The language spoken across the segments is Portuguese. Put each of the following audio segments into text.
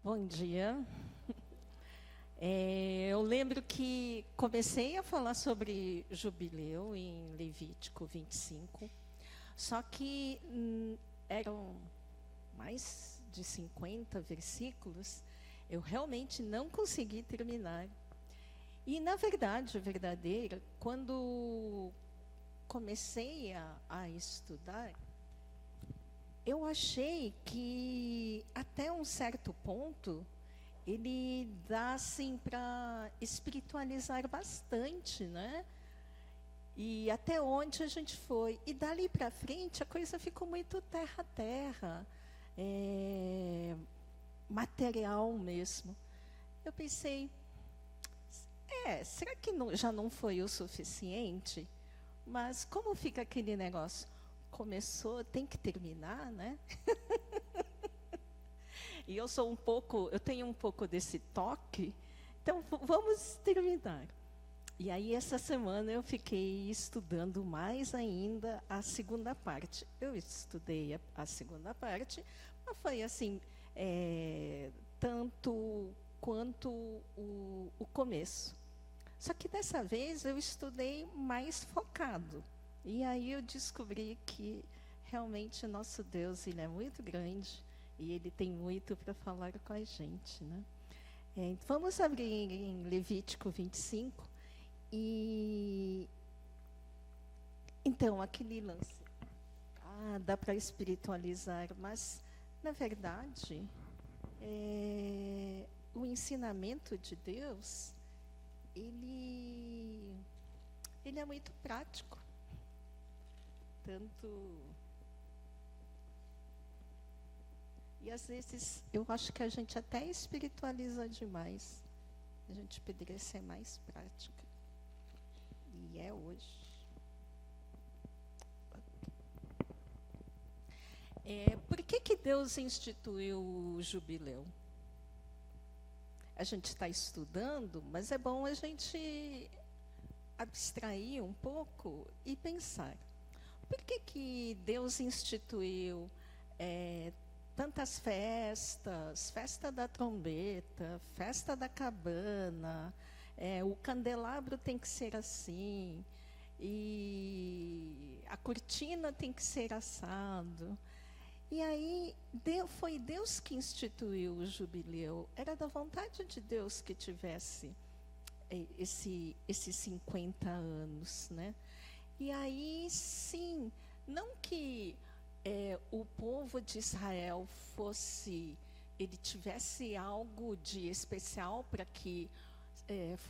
Bom dia. Eu lembro que comecei a falar sobre jubileu em Levítico 25, só que eram mais de 50 versículos, eu realmente não consegui terminar. E, na verdade, verdadeira, quando comecei a estudar, eu achei que até um certo ponto ele dá assim para espiritualizar bastante, né? E até onde a gente foi. E dali para frente a coisa ficou muito terra a terra, material mesmo. Eu pensei, será que já não foi o suficiente? Mas como fica aquele negócio? Começou, tem que terminar, né? E eu tenho um pouco desse toque, então vamos terminar. E aí essa semana eu fiquei estudando mais ainda a segunda parte. Eu estudei a segunda parte, mas foi assim, tanto quanto o começo. Só que dessa vez eu estudei mais focado. E aí eu descobri que realmente nosso Deus, ele é muito grande e ele tem muito para falar com a gente, né? Vamos abrir em Levítico 25 e então aquele lance, dá para espiritualizar, mas na verdade o ensinamento de Deus ele é muito prático. Tanto. E às vezes eu acho que a gente até espiritualiza demais. A gente poderia ser mais prática. E é hoje. Por que Deus instituiu o jubileu? A gente está estudando, mas é bom a gente abstrair um pouco e pensar. Por que Deus instituiu tantas festas, festa da trombeta, festa da cabana, o candelabro tem que ser assim, e a cortina tem que ser assado. E aí foi Deus que instituiu o jubileu, era da vontade de Deus que tivesse esses 50 anos, né? E aí, sim, não que o povo de Israel ele tivesse algo de especial para que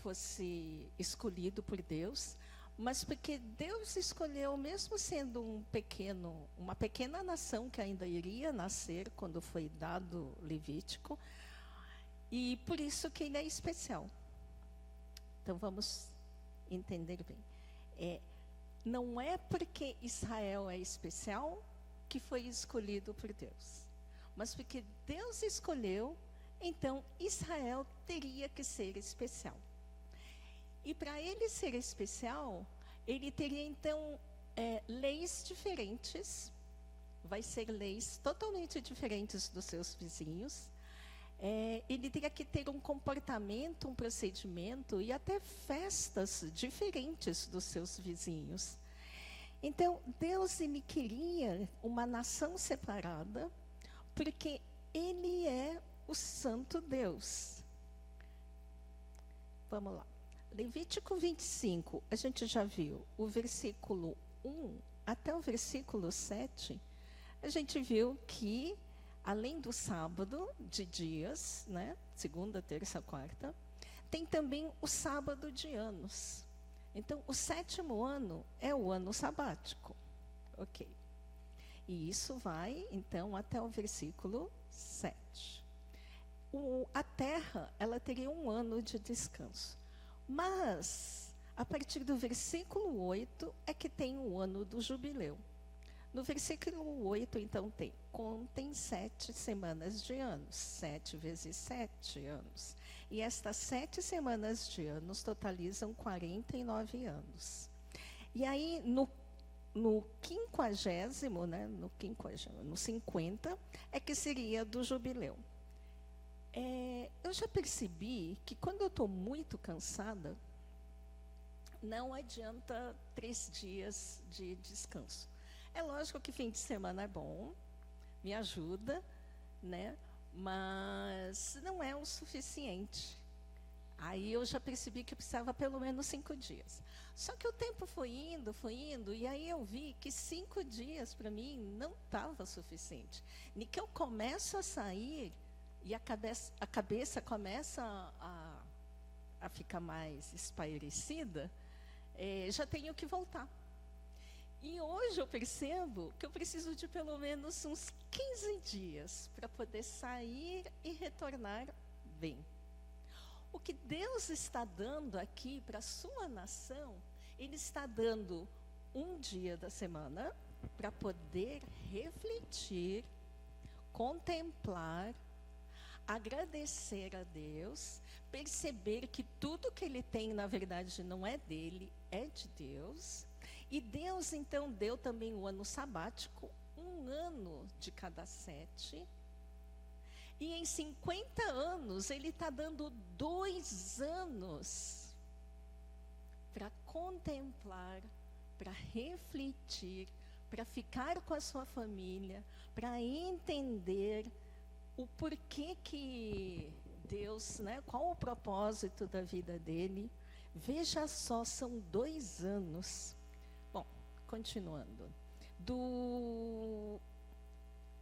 fosse escolhido por Deus, mas porque Deus escolheu, mesmo sendo uma pequena nação que ainda iria nascer quando foi dado Levítico, e por isso que ele é especial. Então, vamos entender bem. Não é porque Israel é especial que foi escolhido por Deus. Mas porque Deus escolheu, então Israel teria que ser especial. E para ele ser especial, ele teria então leis diferentes, vai ser leis totalmente diferentes dos seus vizinhos. Ele teria que ter um comportamento, um procedimento e até festas diferentes dos seus vizinhos. Então, Deus, ele queria uma nação separada, porque ele é o Santo Deus. Vamos lá. Levítico 25, a gente já viu o versículo 1 até o versículo 7, a gente viu que além do sábado de dias, né, segunda, terça, quarta, tem também o sábado de anos. Então, o 7º ano é o ano sabático. Ok. E isso vai, então, até o versículo 7. A terra, ela teria um ano de descanso. Mas, a partir do versículo 8, é que tem o ano do jubileu. No versículo 8, então, contem 7 semanas de anos. 7 vezes 7 anos. E estas 7 semanas de anos totalizam 49 anos. E aí, no 50º, né, no 50, é que seria do jubileu. eu já percebi que quando eu estou muito cansada, não adianta 3 dias de descanso. É lógico que fim de semana é bom, me ajuda, né? Mas não é o suficiente. Aí eu já percebi que eu precisava pelo menos 5 dias. Só que o tempo foi indo, e aí eu vi que 5 dias para mim não estava suficiente. Nem que eu começo a sair e a cabeça começa a ficar mais espairecida, já tenho que voltar. E hoje eu percebo que eu preciso de pelo menos uns 15 dias para poder sair e retornar bem. O que Deus está dando aqui para a sua nação, Ele está dando um dia da semana para poder refletir, contemplar, agradecer a Deus, perceber que tudo que Ele tem, na verdade, não é dele, é de Deus. E Deus, então, deu também o ano sabático, 1 ano de cada 7. E em 50 anos, Ele está dando 2 anos para contemplar, para refletir, para ficar com a sua família, para entender o porquê que Deus, né, qual o propósito da vida dele. Veja só, são 2 anos. Bom, continuando. Do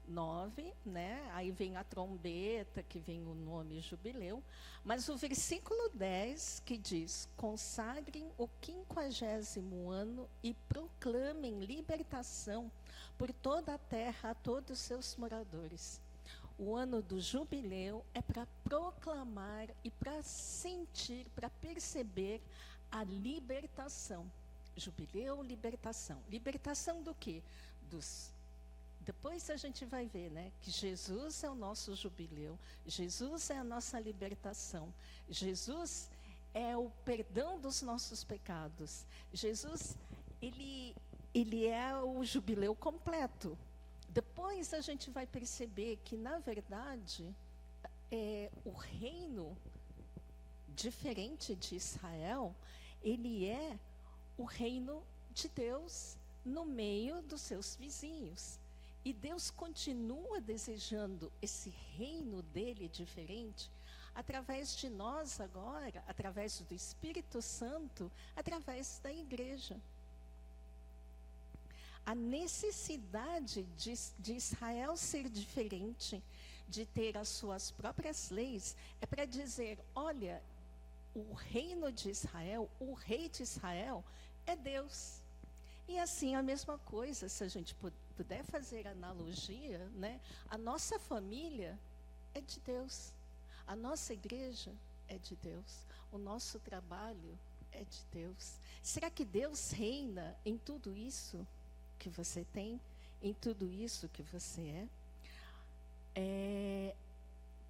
9, né? Aí vem a trombeta, que vem o nome jubileu. Mas o versículo 10 que diz: consagrem o 50º ano e proclamem libertação por toda a terra a todos os seus moradores. O ano do jubileu é para proclamar e para sentir, para perceber a libertação. Jubileu, libertação. Libertação do quê? Depois a gente vai ver, né, que Jesus é o nosso jubileu, Jesus é a nossa libertação, Jesus é o perdão dos nossos pecados, Jesus, ele é o jubileu completo. Depois a gente vai perceber que, na verdade, o reino diferente de Israel, ele é o reino de Deus no meio dos seus vizinhos. E Deus continua desejando esse reino dele diferente através de nós agora, através do Espírito Santo, através da igreja. A necessidade de Israel ser diferente, de ter as suas próprias leis, é para dizer, olha, o reino de Israel, o rei de Israel é Deus. E assim a mesma coisa, se a gente puder fazer analogia, né? A nossa família é de Deus, a nossa igreja é de Deus, o nosso trabalho é de Deus. Será que Deus reina em tudo isso que você tem, em tudo isso que você é?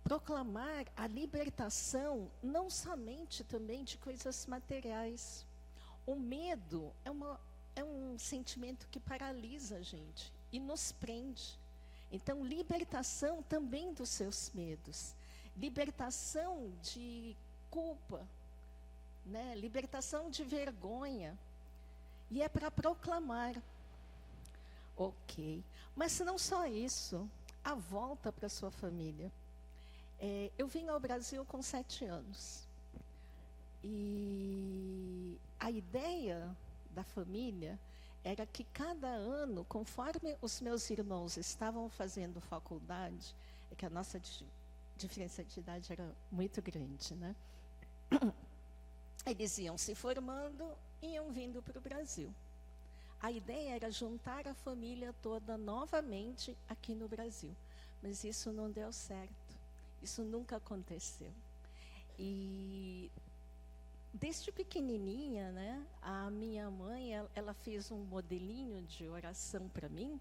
Proclamar a libertação não somente também de coisas materiais. O medo é um sentimento que paralisa a gente e nos prende. Então, libertação também dos seus medos. Libertação de culpa, né? Libertação de vergonha. E é para proclamar. Ok. Mas não só isso, a volta para a sua família. Eu vim ao Brasil com 7 anos. E a ideia da família era que cada ano, conforme os meus irmãos estavam fazendo faculdade, é que a nossa diferença de idade era muito grande, né? Eles iam se formando e iam vindo para o Brasil. A ideia era juntar a família toda novamente aqui no Brasil. Mas isso não deu certo. Isso nunca aconteceu. E desde pequenininha, né, a minha mãe, ela fez um modelinho de oração para mim.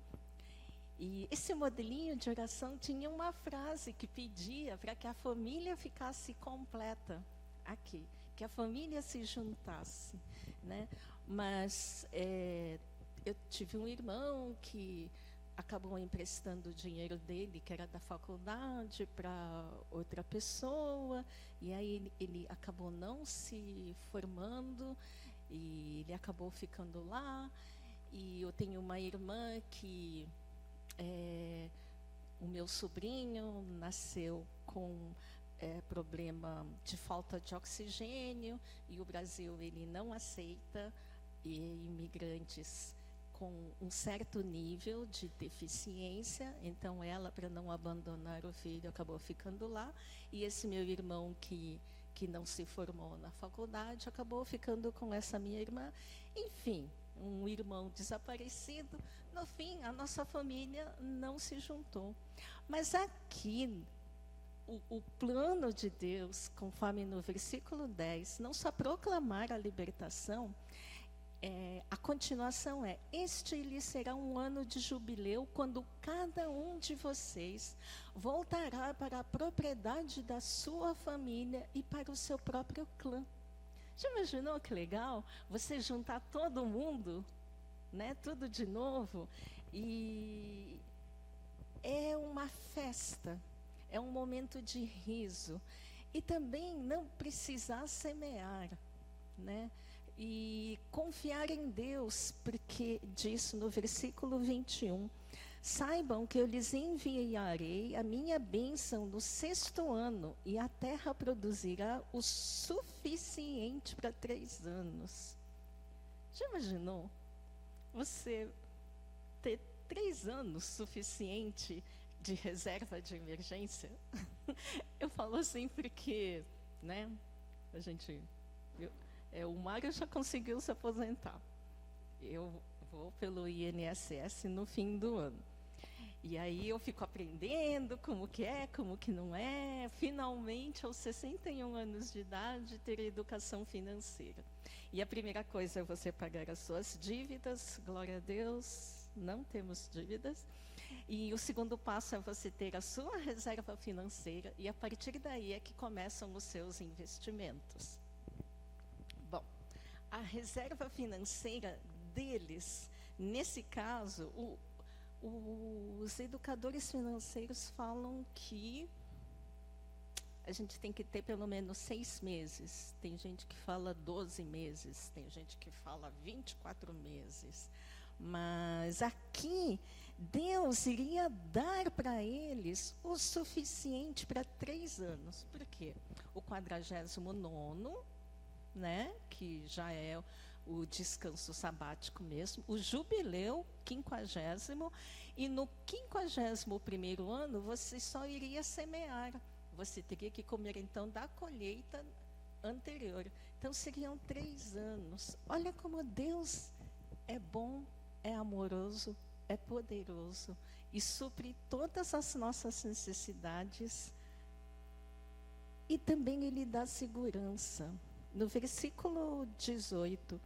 E esse modelinho de oração tinha uma frase que pedia para que a família ficasse completa aqui, que a família se juntasse, né? Mas eu tive um irmão que acabou emprestando o dinheiro dele, que era da faculdade, para outra pessoa, e aí ele acabou não se formando, e ele acabou ficando lá. E eu tenho uma irmã que o meu sobrinho nasceu com problema de falta de oxigênio, e o Brasil ele não aceita imigrantes com um certo nível de deficiência. Então ela, para não abandonar o filho, acabou ficando lá, e esse meu irmão que não se formou na faculdade acabou ficando com essa minha irmã. Enfim, um irmão desaparecido. No fim, a nossa família não se juntou. Mas aqui, o plano de Deus, conforme no versículo 10, não só proclamar a libertação, a continuação este lhe será um ano de jubileu, quando cada um de vocês voltará para a propriedade da sua família e para o seu próprio clã. Já imaginou que legal? Você juntar todo mundo, né, tudo de novo, e é uma festa, é um momento de riso, e também não precisar semear, né? E confiar em Deus, porque diz no versículo 21, saibam que eu lhes enviarei a minha bênção no 6º ano, e a terra produzirá o suficiente para 3 anos. Já imaginou? Você ter 3 anos suficiente de reserva de emergência? Eu falo assim porque, né, a gente... o Mário já conseguiu se aposentar. Eu vou pelo INSS no fim do ano. E aí eu fico aprendendo como que é, como que não é. Finalmente, aos 61 anos de idade, ter educação financeira. E a primeira coisa é você pagar as suas dívidas. Glória a Deus, não temos dívidas. E o segundo passo é você ter a sua reserva financeira. E a partir daí é que começam os seus investimentos. Bom, a reserva financeira deles, nesse caso, os educadores financeiros falam que a gente tem que ter pelo menos 6 meses. Tem gente que fala 12 meses, tem gente que fala 24 meses. Mas aqui, Deus iria dar para eles o suficiente para 3 anos. Por quê? O 49º, né, que já é o descanso sabático mesmo, o jubileu 50º, e no 51º ano você só iria semear. Você teria que comer então da colheita anterior. Então seriam 3 anos. Olha como Deus é bom, é amoroso, é poderoso e supre todas as nossas necessidades, e também Ele dá segurança. No versículo 18,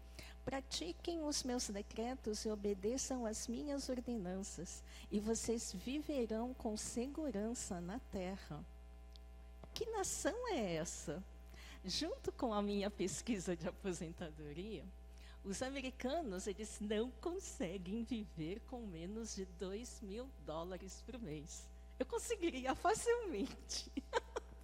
pratiquem os meus decretos e obedeçam às minhas ordenanças, e vocês viverão com segurança na terra. Que nação é essa? Junto com a minha pesquisa de aposentadoria, os americanos, eles não conseguem viver com menos de $2.000 por mês. Eu conseguiria facilmente.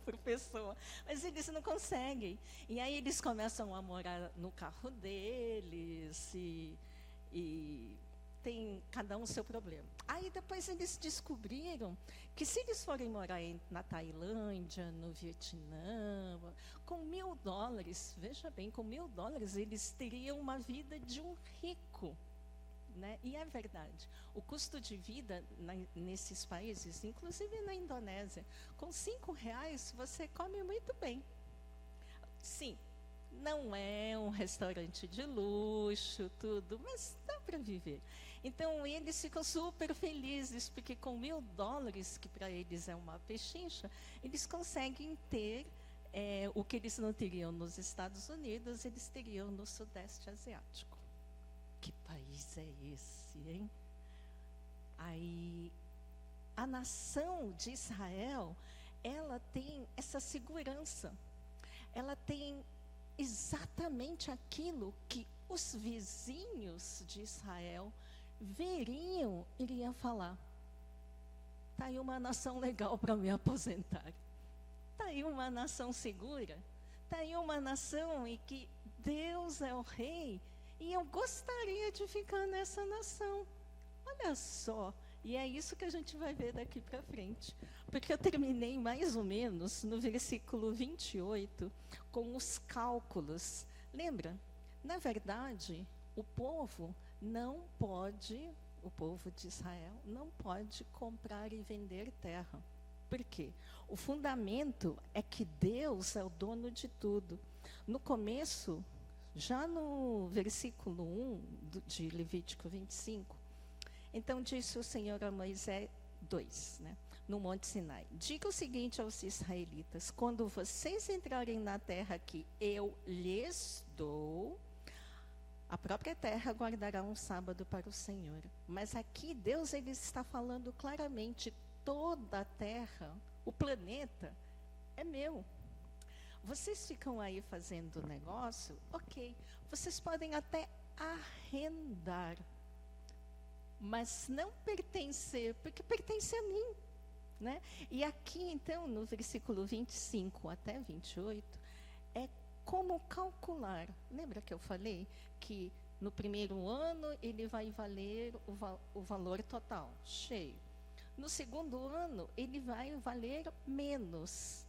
Por pessoa, mas eles não conseguem. E aí eles começam a morar no carro deles e tem cada um seu problema. Aí depois eles descobriram que se eles forem morar na Tailândia, no Vietnã, com $1.000, veja bem, com $1.000 eles teriam uma vida de um rico. Né? E é verdade, o custo de vida nesses países, inclusive na Indonésia, com R$5 você come muito bem. Sim, não é um restaurante de luxo, tudo, mas dá para viver. Então eles ficam super felizes, porque com $1.000, que para eles é uma pechincha, eles conseguem ter o que eles não teriam nos Estados Unidos, eles teriam no Sudeste Asiático. Que país é esse, hein? Aí, a nação de Israel, ela tem essa segurança. Ela tem exatamente aquilo que os vizinhos de Israel veriam, iriam falar: está aí uma nação legal para me aposentar. Está aí uma nação segura. Está aí uma nação em que Deus é o rei. E eu gostaria de ficar nessa nação. Olha só. E é isso que a gente vai ver daqui para frente. Porque eu terminei mais ou menos no versículo 28 com os cálculos. Lembra? Na verdade, o povo de Israel não pode comprar e vender terra. Por quê? O fundamento é que Deus é o dono de tudo. No começo, já no versículo 1 de Levítico 25, então disse o Senhor a Moisés 2, no Monte Sinai: diga o seguinte aos israelitas: quando vocês entrarem na terra que eu lhes dou, a própria terra guardará um sábado para o Senhor. Mas aqui Deus ele está falando claramente: toda a terra, o planeta, é meu. Vocês ficam aí fazendo negócio, ok. Vocês podem até arrendar, mas não pertencer, porque pertence a mim. E aqui, então, no versículo 25 até 28, é como calcular. Lembra que eu falei que no primeiro ano ele vai valer o valor total, cheio. No segundo ano, ele vai valer menos.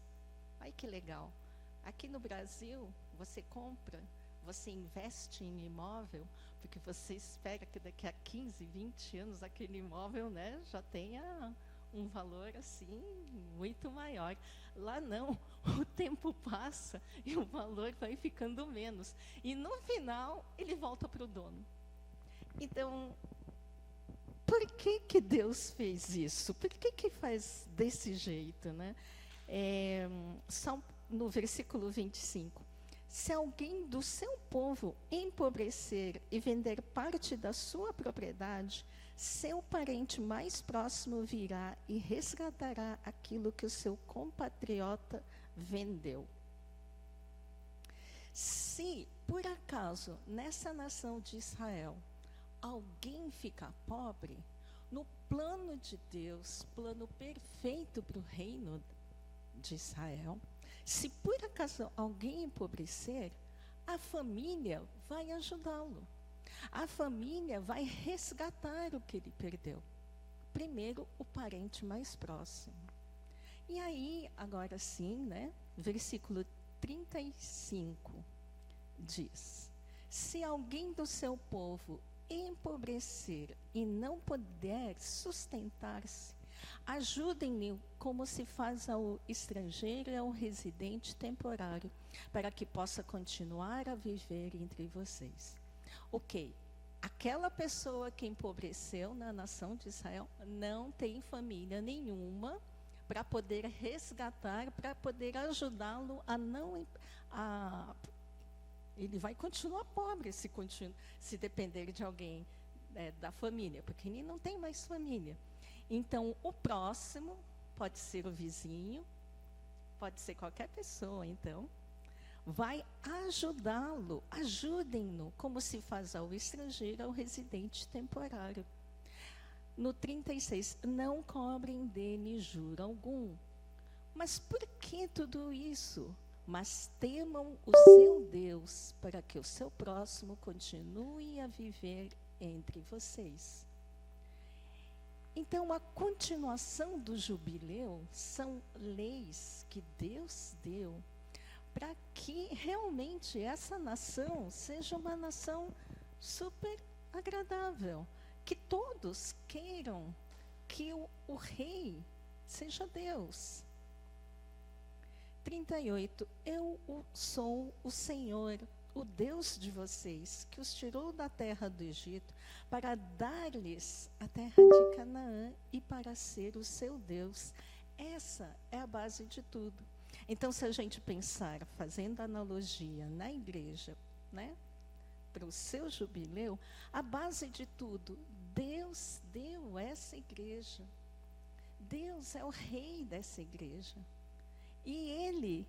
Ai, que legal. Aqui no Brasil, você compra, você investe em imóvel, porque você espera que daqui a 15, 20 anos aquele imóvel, já tenha um valor assim muito maior. Lá não, o tempo passa e o valor vai ficando menos. E no final, ele volta para o dono. Então, por que Deus fez isso? Por que faz desse jeito, Só no versículo 25. Se alguém do seu povo empobrecer e vender parte da sua propriedade, seu parente mais próximo virá e resgatará aquilo que o seu compatriota vendeu. Se, por acaso, nessa nação de Israel, alguém ficar pobre, no plano de Deus, plano perfeito para o reino de Israel, se por acaso alguém empobrecer, a família vai ajudá-lo. A família vai resgatar o que ele perdeu. Primeiro, o parente mais próximo. E aí, agora sim, versículo 35 diz: se alguém do seu povo empobrecer e não puder sustentar-se, ajudem-me como se faz ao estrangeiro e ao residente temporário, para que possa continuar a viver entre vocês. Ok, aquela pessoa que empobreceu na nação de Israel não tem família nenhuma para poder resgatar, para poder ajudá-lo a não... ele vai continuar pobre se depender de alguém da família, porque ele não tem mais família. Então, o próximo pode ser o vizinho, pode ser qualquer pessoa, então, vai ajudá-lo, ajudem-no, como se faz ao estrangeiro, ao residente temporário. No 36, não cobrem dele juro algum. Mas por que tudo isso? Mas temam o seu Deus, para que o seu próximo continue a viver entre vocês. Então, a continuação do jubileu são leis que Deus deu para que realmente essa nação seja uma nação super agradável, que todos queiram que o rei seja Deus. 38, eu sou o Senhor, o Deus de vocês, que os tirou da terra do Egito, para dar-lhes a terra de Canaã e para ser o seu Deus. Essa é a base de tudo. Então, se a gente pensar, fazendo analogia na igreja, para o seu jubileu, a base de tudo, Deus deu essa igreja. Deus é o rei dessa igreja. E ele,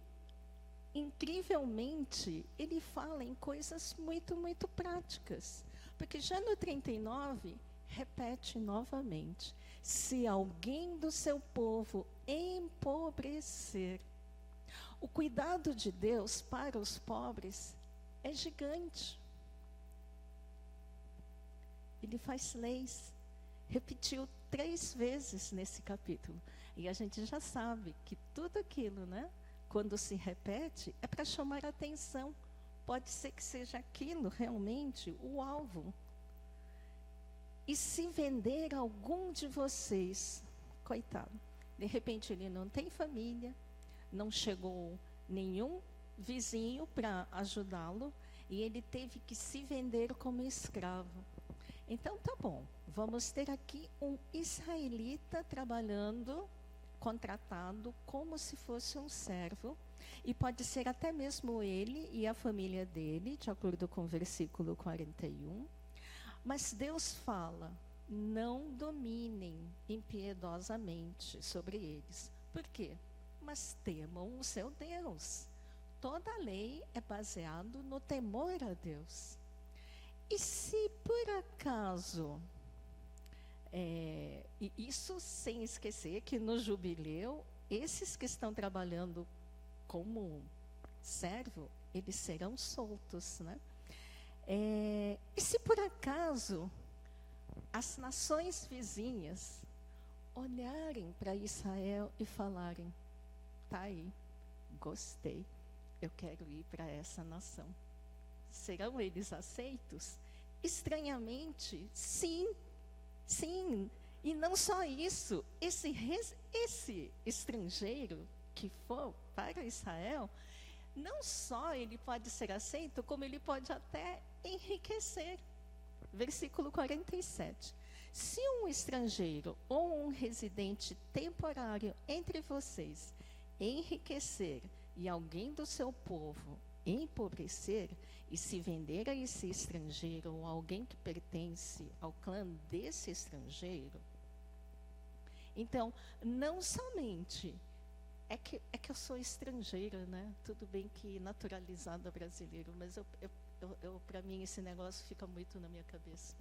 incrivelmente, ele fala em coisas muito, muito práticas. Porque já no 39, repete novamente: se alguém do seu povo empobrecer. O cuidado de Deus para os pobres é gigante. Ele faz leis. Repetiu 3 vezes nesse capítulo. E a gente já sabe que tudo aquilo, né, quando se repete, é para chamar a atenção. Pode ser que seja aquilo realmente o alvo. E se vender algum de vocês, coitado, de repente ele não tem família, não chegou nenhum vizinho para ajudá-lo, e ele teve que se vender como escravo. Então, tá bom, vamos ter aqui um israelita trabalhando, contratado, como se fosse um servo, e pode ser até mesmo ele e a família dele, de acordo com o versículo 41. Mas Deus fala: não dominem impiedosamente sobre eles. Por quê? Mas temam o seu Deus. Toda a lei é baseada no temor a Deus. E se por acaso, e isso sem esquecer que no jubileu, esses que estão trabalhando como servo, eles serão soltos, né? E se por acaso as nações vizinhas olharem para Israel e falarem: tá aí, gostei, eu quero ir para essa nação. Serão eles aceitos? Estranhamente, sim, sim. E não só isso, esse estrangeiro que for para Israel, não só ele pode ser aceito, como ele pode até enriquecer. Versículo 47. Se um estrangeiro ou um residente temporário entre vocês enriquecer e alguém do seu povo empobrecer e se vender a esse estrangeiro ou alguém que pertence ao clã desse estrangeiro, então, não somente é que eu sou estrangeira, né? Tudo bem que naturalizada brasileiro, mas para mim esse negócio fica muito na minha cabeça.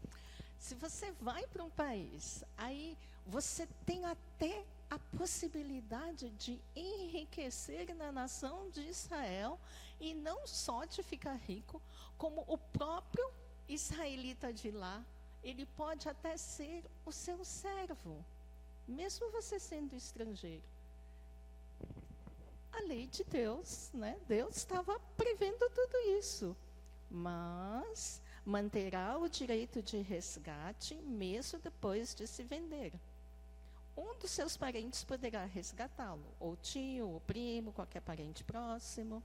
Se você vai para um país, aí você tem até a possibilidade de enriquecer na nação de Israel e não só de ficar rico, como o próprio israelita de lá, ele pode até ser o seu servo, mesmo você sendo estrangeiro. A lei de Deus, né? Deus estava prevendo tudo isso, mas manterá o direito de resgate mesmo depois de se vender. Um dos seus parentes poderá resgatá-lo, ou tio, ou primo, qualquer parente próximo.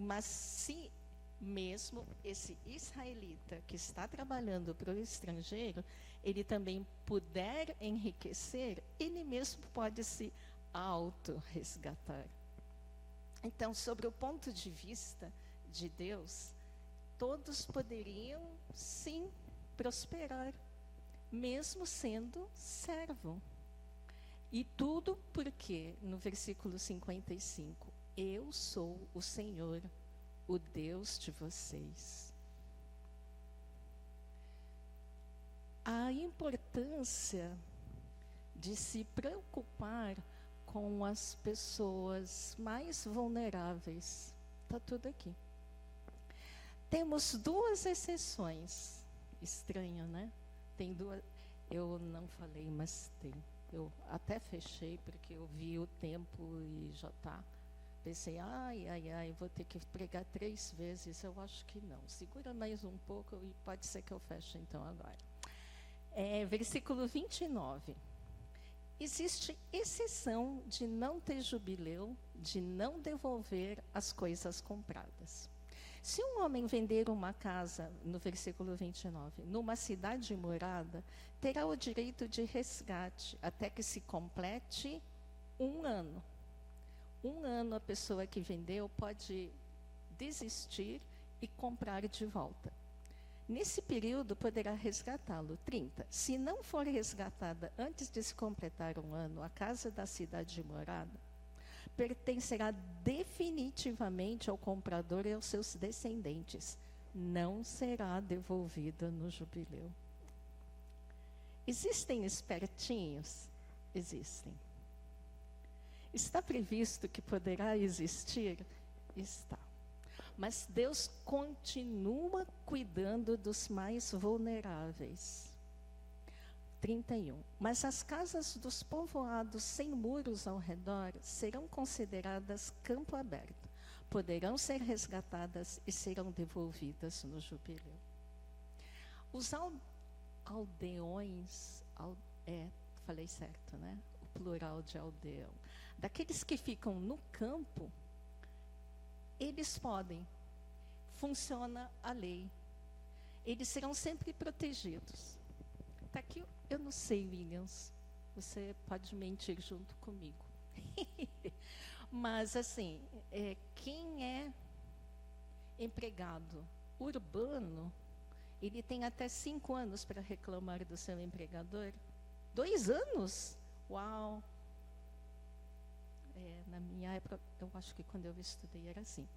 Mas se mesmo esse israelita que está trabalhando para o estrangeiro, ele também puder enriquecer, ele mesmo pode se auto-resgatar. Então, sobre o ponto de vista de Deus, todos poderiam, sim, prosperar, mesmo sendo servo. E tudo porque, no versículo 55, eu sou o Senhor, o Deus de vocês. A importância de se preocupar com as pessoas mais vulneráveis, está tudo aqui. Temos 2 exceções. Estranho, né? Tem 2. Eu não falei, mas tem. Eu até fechei porque eu vi o tempo e já está. Pensei, vou ter que pregar 3 vezes. Eu acho que não. Segura mais um pouco e pode ser que eu feche então agora. Versículo 29. Existe exceção de não ter jubileu, de não devolver as coisas compradas. Se um homem vender uma casa, no versículo 29, numa cidade morada, terá o direito de resgate até que se complete 1 ano. 1 ano a pessoa que vendeu pode desistir e comprar de volta. Nesse período poderá resgatá-lo. 30. Se não for resgatada antes de se completar 1 ano, a casa da cidade morada pertencerá definitivamente ao comprador e aos seus descendentes. Não será devolvida no jubileu. Existem espertinhos? Existem. Está previsto que poderá existir? Está. Mas Deus continua cuidando dos mais vulneráveis. 31. Mas as casas dos povoados sem muros ao redor serão consideradas campo aberto. Poderão ser resgatadas e serão devolvidas no jubileu. Os aldeões, falei certo, né? O plural de aldeão. Daqueles que ficam no campo, eles podem, funciona a lei. Eles serão sempre protegidos. Está aqui, eu não sei, Williams, você pode mentir junto comigo. Mas, assim, quem é empregado urbano, ele tem até 5 anos para reclamar do seu empregador. 2 anos? Uau! Na minha época, eu acho que quando eu estudei era assim.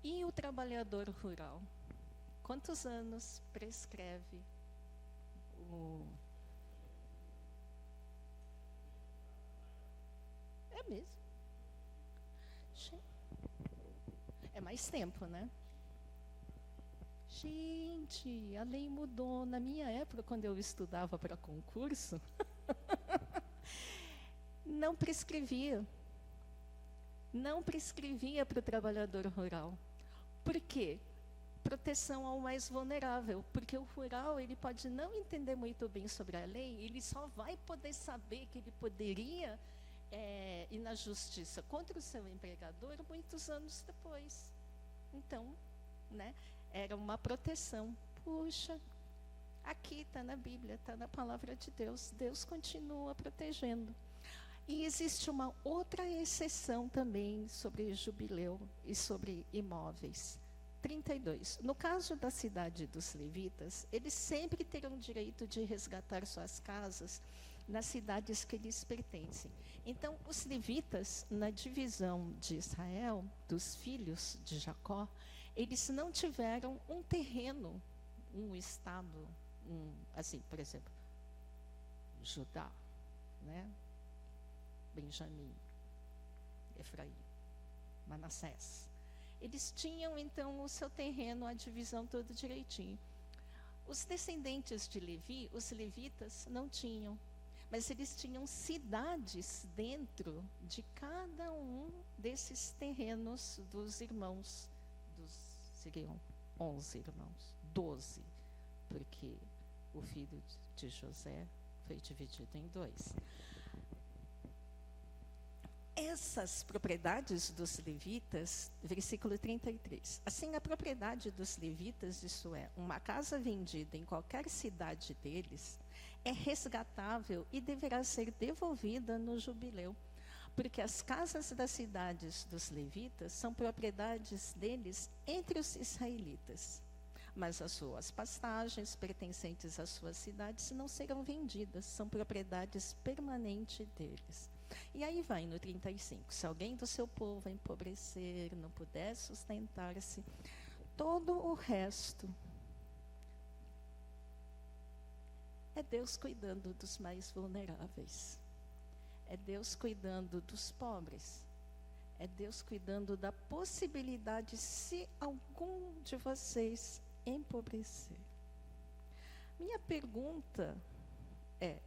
E o trabalhador rural? Quantos anos prescreve É mesmo? É mais tempo, né? Gente, a lei mudou. Na minha época, quando eu estudava para concurso, não prescrevia. Não prescrevia para o trabalhador rural. Por quê? Proteção ao mais vulnerável. Porque o rural, ele pode não entender muito bem sobre a lei, ele só vai poder saber que ele poderia ir na justiça contra o seu empregador muitos anos depois. Então, né, era uma proteção. Puxa, aqui está na Bíblia, está na palavra de Deus. Deus continua protegendo. E existe uma outra exceção também sobre jubileu e sobre imóveis. 32. No caso da cidade dos levitas, eles sempre terão direito de resgatar suas casas nas cidades que lhes pertencem. Então, os levitas, na divisão de Israel, dos filhos de Jacó, eles não tiveram um terreno, um estado, assim, por exemplo, Judá, né? Benjamim, Efraim, Manassés. Eles tinham, então, o seu terreno, a divisão toda direitinho. Os descendentes de Levi, os levitas, não tinham. Mas eles tinham cidades dentro de cada um desses terrenos dos irmãos. Seriam 11 irmãos, 12, porque o filho de José foi dividido em 2. Essas propriedades dos levitas, versículo 33. Assim, a propriedade dos levitas, isso é, uma casa vendida em qualquer cidade deles, é resgatável e deverá ser devolvida no jubileu, porque as casas das cidades dos levitas são propriedades deles entre os israelitas. Mas as suas pastagens pertencentes às suas cidades não serão vendidas, são propriedades permanentes deles. E aí vai no 35, se alguém do seu povo empobrecer, não puder sustentar-se, todo o resto é Deus cuidando dos mais vulneráveis, é Deus cuidando dos pobres, é Deus cuidando da possibilidade se algum de vocês empobrecer. Minha pergunta é,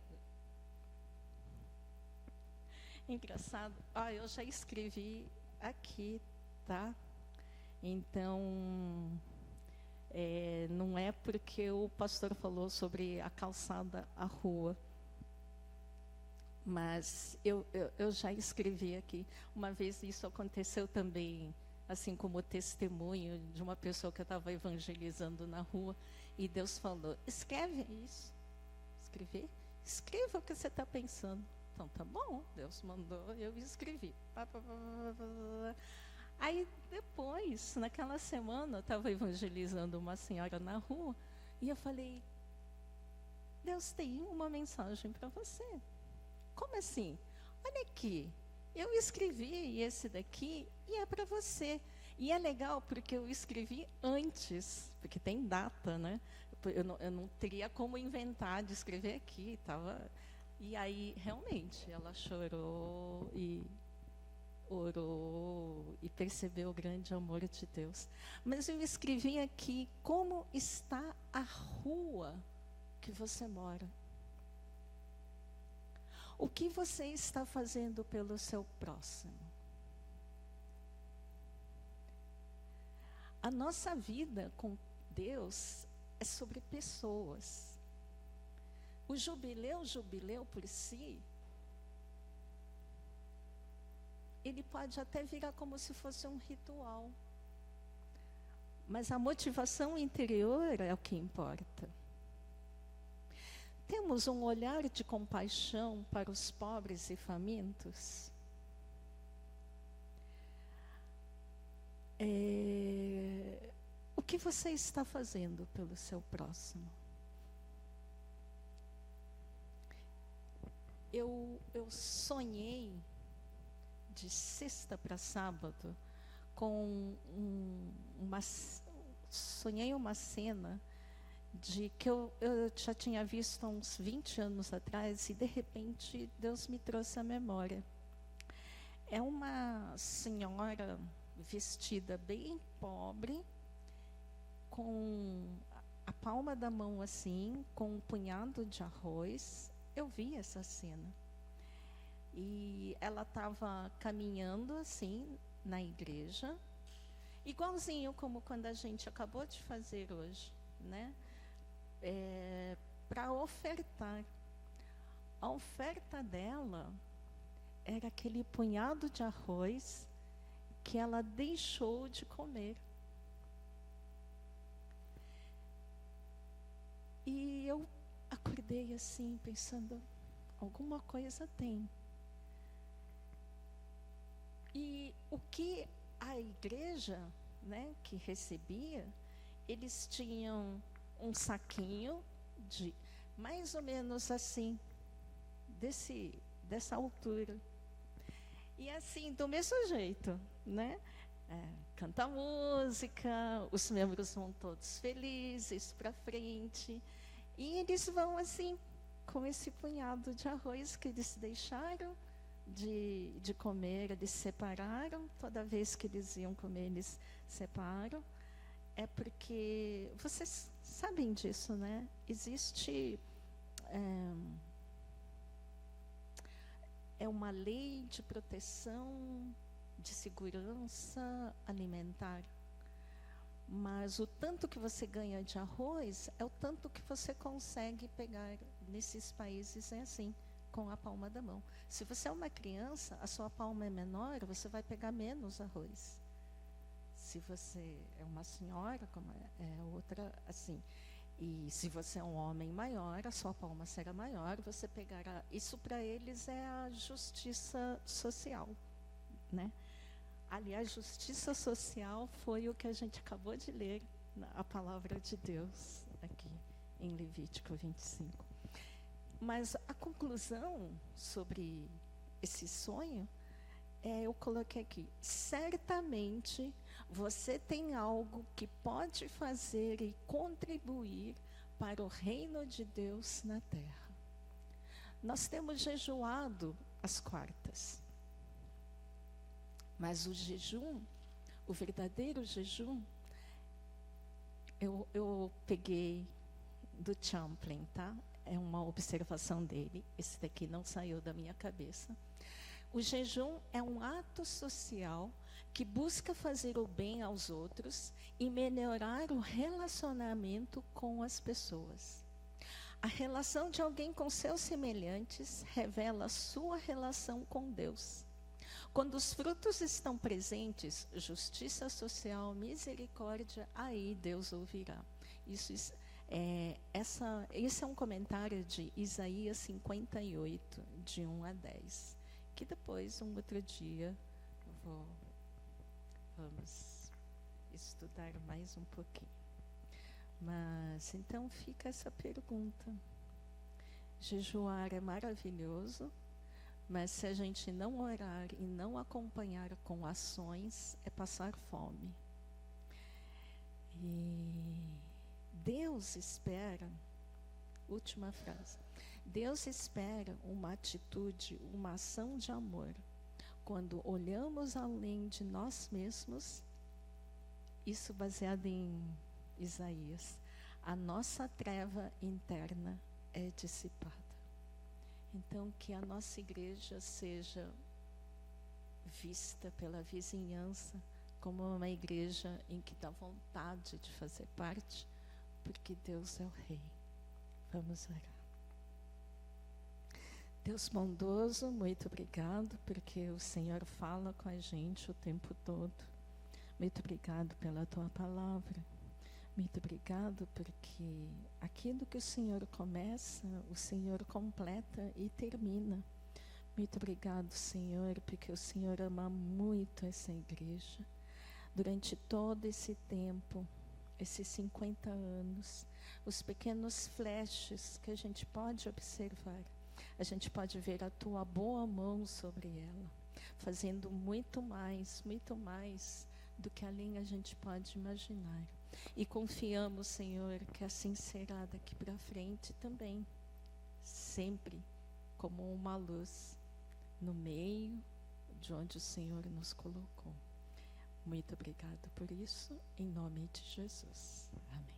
engraçado, eu já escrevi aqui, tá? Então, não é porque o pastor falou sobre a calçada, a rua, mas eu já escrevi aqui. Uma vez isso aconteceu também, assim como testemunho de uma pessoa que eu estava evangelizando na rua, e Deus falou, escreve isso. Escrever? Escreva o que você está pensando. Então, tá bom, Deus mandou, eu escrevi. Aí, depois, naquela semana, eu estava evangelizando uma senhora na rua, e eu falei, Deus tem uma mensagem para você. Como assim? Olha aqui, eu escrevi esse daqui e é para você. E é legal porque eu escrevi antes, porque tem data, né? eu não teria como inventar de escrever aqui, tava. E aí, realmente, ela chorou e orou e percebeu o grande amor de Deus. Mas eu escrevi aqui como está a rua que você mora. O que você está fazendo pelo seu próximo? A nossa vida com Deus é sobre pessoas. O jubileu por si, ele pode até virar como se fosse um ritual. Mas a motivação interior é o que importa. Temos um olhar de compaixão para os pobres e famintos? O que você está fazendo pelo seu próximo? Eu sonhei de sexta para sábado com sonhei uma cena de que eu já tinha visto há uns 20 anos atrás e de repente Deus me trouxe à memória. É uma senhora vestida bem pobre, com a palma da mão assim, com um punhado de arroz. Eu vi essa cena. E ela estava caminhando assim na igreja, igualzinho como quando a gente acabou de fazer hoje, né? Para ofertar. A oferta dela era aquele punhado de arroz que ela deixou de comer. E eu acordei assim, pensando, alguma coisa tem. E o que a igreja, né, que recebia, eles tinham um saquinho de mais ou menos assim, dessa altura. E assim, do mesmo jeito, né? Canta música, os membros vão todos felizes para frente. E eles vão assim, com esse punhado de arroz que eles deixaram de comer, eles separaram. Toda vez que eles iam comer, eles separam. É porque, vocês sabem disso, né? Existe uma lei de proteção, de segurança alimentar. Mas o tanto que você ganha de arroz é o tanto que você consegue pegar. Nesses países é assim, com a palma da mão. Se você é uma criança, a sua palma é menor, você vai pegar menos arroz. Se você é uma senhora, como é outra, assim. E se você é um homem maior, a sua palma será maior, você pegará. Isso para eles é a justiça social, né? Aliás, justiça social foi o que a gente acabou de ler, a palavra de Deus, aqui em Levítico 25. Mas a conclusão sobre esse sonho, eu coloquei aqui. Certamente você tem algo que pode fazer e contribuir para o reino de Deus na terra. Nós temos jejuado às quartas. Mas o jejum, o verdadeiro jejum, eu peguei do Champlin, tá? É uma observação dele. Esse daqui não saiu da minha cabeça. O jejum é um ato social que busca fazer o bem aos outros e melhorar o relacionamento com as pessoas. A relação de alguém com seus semelhantes revela a sua relação com Deus. Quando os frutos estão presentes, justiça social, misericórdia, aí Deus ouvirá. Esse é um comentário de Isaías 58, de 1 a 10, que depois, um outro dia, vamos estudar mais um pouquinho. Mas, então, fica essa pergunta. Jejuar é maravilhoso, mas se a gente não orar e não acompanhar com ações, é passar fome. E Deus espera, última frase, Deus espera uma atitude, uma ação de amor. Quando olhamos além de nós mesmos, isso baseado em Isaías, a nossa treva interna é dissipada. Então, que a nossa igreja seja vista pela vizinhança como uma igreja em que dá vontade de fazer parte, porque Deus é o Rei. Vamos orar. Deus bondoso, muito obrigado, porque o Senhor fala com a gente o tempo todo. Muito obrigado pela tua palavra. Muito obrigado porque aquilo que o Senhor começa, o Senhor completa e termina. Muito obrigado, Senhor, porque o Senhor ama muito essa igreja. Durante todo esse tempo, esses 50 anos, os pequenos flashes que a gente pode observar, a gente pode ver a tua boa mão sobre ela, fazendo muito mais do que além a gente pode imaginar. E confiamos, Senhor, que assim será daqui para frente também, sempre como uma luz no meio de onde o Senhor nos colocou. Muito obrigado por isso, em nome de Jesus. Amém.